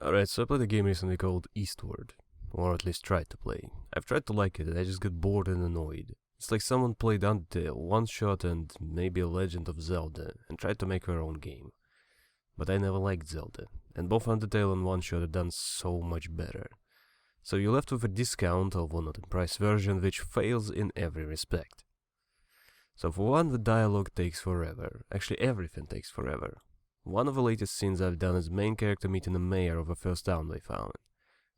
Alright, so I played a game recently called Eastward, or at least tried to play. I've tried to like it, and I just got bored and annoyed. It's like someone played Undertale, One Shot, and maybe a Legend of Zelda, and tried to make their own game. But I never liked Zelda, and both Undertale and One Shot are done so much better. So you're left with a discount, although not in price version, which fails in every respect. So for one, the dialogue takes forever. Actually, everything takes forever. One of the latest scenes I've done is main character meeting the mayor of the first town they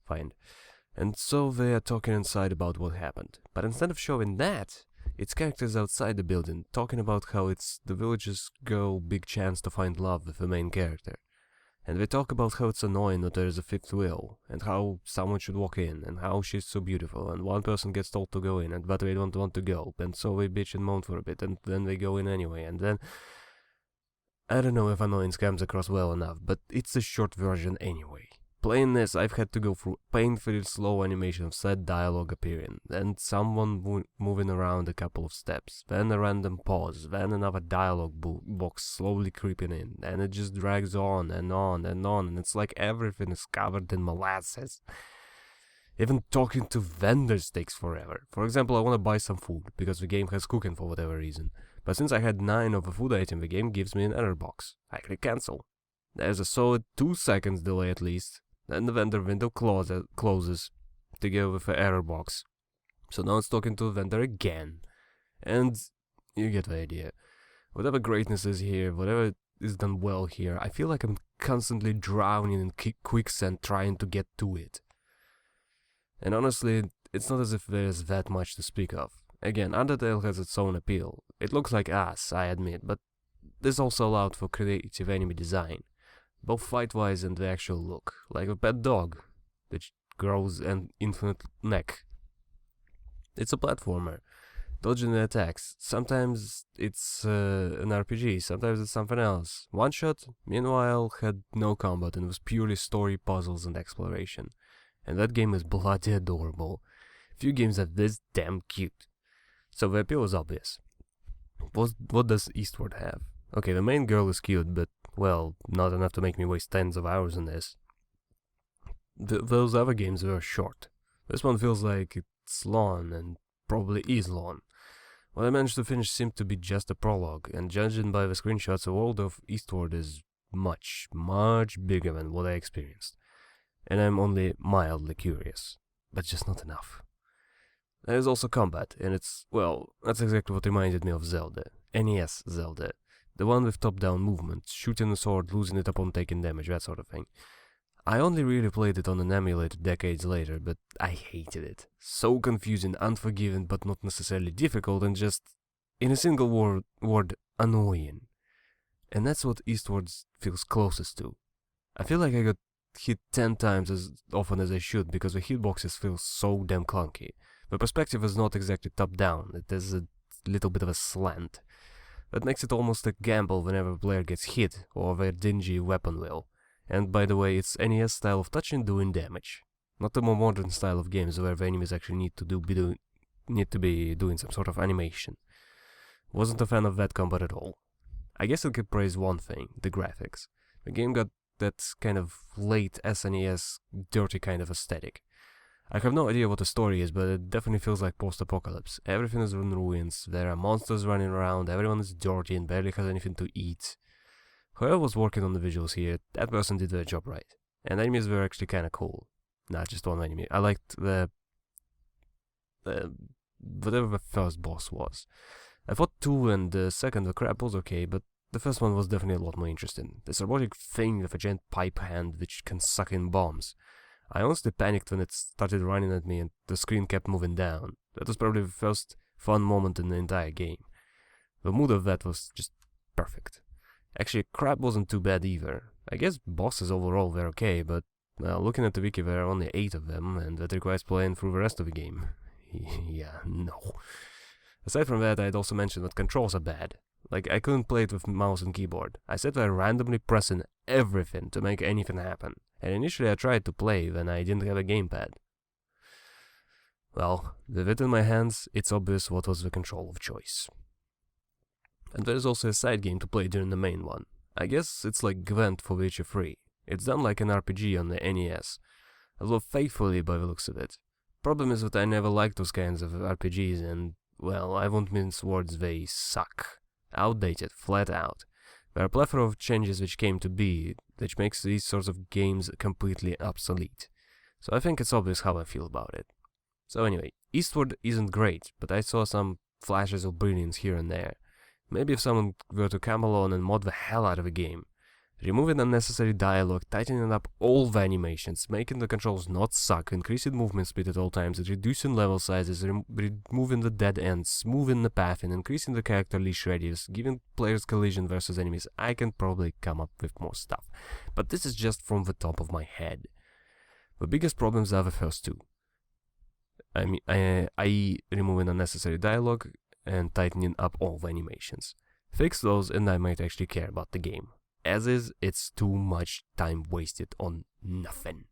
find. And so they are talking inside about what happened. But instead of showing that, it's characters outside the building talking about how it's the village's girl big chance to find love with the main character. And they talk about how it's annoying that there is a fifth wheel, and how someone should walk in, and how she's so beautiful, and one person gets told to go in, and but they don't want to go, and so they bitch and moan for a bit, and then they go in anyway, and then... I don't know if annoyance comes across well enough, but it's a short version anyway. Playing this, I've had to go through painfully slow animation of sad dialogue appearing, then someone moving around a couple of steps, then a random pause, then another dialogue box slowly creeping in, and it just drags on and on and on, and it's like everything is covered in molasses. Even talking to vendors takes forever. For example, I want to buy some food, because the game has cooking for whatever reason. But since I had 9 of a food item, the game gives me an error box. I click cancel. There's a solid 2 seconds delay at least. Then the vendor window closes to go with the error box. So now it's talking to the vendor again. And you get the idea. Whatever greatness is here, whatever is done well here, I feel like I'm constantly drowning in quicksand trying to get to it. And honestly, it's not as if there's that much to speak of. Again, Undertale has its own appeal. It looks like ass, I admit, but this also allowed for creative enemy design, both fight-wise and the actual look, like a pet dog, which grows an infinite neck. It's a platformer, dodging the attacks. Sometimes it's an RPG, sometimes it's something else. One Shot, meanwhile, had no combat and was purely story, puzzles, and exploration. And that game is bloody adorable. Few games are this damn cute. So the appeal is obvious. What does Eastward have? Okay, the main girl is cute, but, well, not enough to make me waste tens of hours on this. Those other games were short. This one feels like it's long, and probably is long. What I managed to finish seemed to be just a prologue, and judging by the screenshots, the world of Eastward is much, much bigger than what I experienced. And I'm only mildly curious, but just not enough. There is also combat, and it's, well, that's exactly what reminded me of Zelda. NES Zelda. The one with top-down movement, shooting a sword, losing it upon taking damage, that sort of thing. I only really played it on an emulator decades later, but I hated it. So confusing, unforgiving, but not necessarily difficult, and just, in a single word, annoying. And that's what Eastward feels closest to. I feel like I got hit 10 times as often as I should, because the hitboxes feel so damn clunky. The perspective is not exactly top-down, it is a little bit of a slant. That makes it almost a gamble whenever a player gets hit, or their dingy weapon will. And by the way, it's NES style of touching doing damage. Not the more modern style of games where the enemies actually need to be doing some sort of animation. Wasn't a fan of that combat at all. I guess I could praise one thing, the graphics. The game got that kind of late SNES, dirty kind of aesthetic. I have no idea what the story is, but it definitely feels like post-apocalypse. Everything is in ruins, there are monsters running around, everyone is dirty and barely has anything to eat. Whoever was working on the visuals here, that person did their job right. And enemies were actually kinda cool. Not just one enemy. I liked the whatever the first boss was. I fought 2 and the second, the crab, was okay, but the first one was definitely a lot more interesting. This robotic thing with a giant pipe hand which can suck in bombs. I honestly panicked when it started running at me and the screen kept moving down. That was probably the first fun moment in the entire game. The mood of that was just perfect. Actually, crab wasn't too bad either. I guess bosses overall were okay, but looking at the wiki there are only 8 of them, and that requires playing through the rest of the game. Yeah, no. Aside from that, I'd also mentioned that controls are bad. Like, I couldn't play it with mouse and keyboard. I sat there randomly pressing everything to make anything happen. And initially I tried to play when I didn't have a gamepad. Well, with it in my hands, it's obvious what was the control of choice. And there is also a side game to play during the main one. I guess it's like Gwent for Witcher 3. It's done like an RPG on the NES, although faithfully by the looks of it. Problem is that I never liked those kinds of RPGs and, well, I won't mince words, they suck. Outdated, flat out. There are a plethora of changes which came to be, which makes these sorts of games completely obsolete. So I think it's obvious how I feel about it. So anyway, Eastward isn't great, but I saw some flashes of brilliance here and there. Maybe if someone were to come along and mod the hell out of a game, removing unnecessary dialogue, tightening up all the animations, making the controls not suck, increasing movement speed at all times, reducing level sizes, removing the dead ends, smoothing the pathing, increasing the character leash radius, giving players collision versus enemies, I can probably come up with more stuff. But this is just from the top of my head. The biggest problems are the first two. i.e. removing unnecessary dialogue and tightening up all the animations. Fix those and I might actually care about the game. As is, it's too much time wasted on nothing.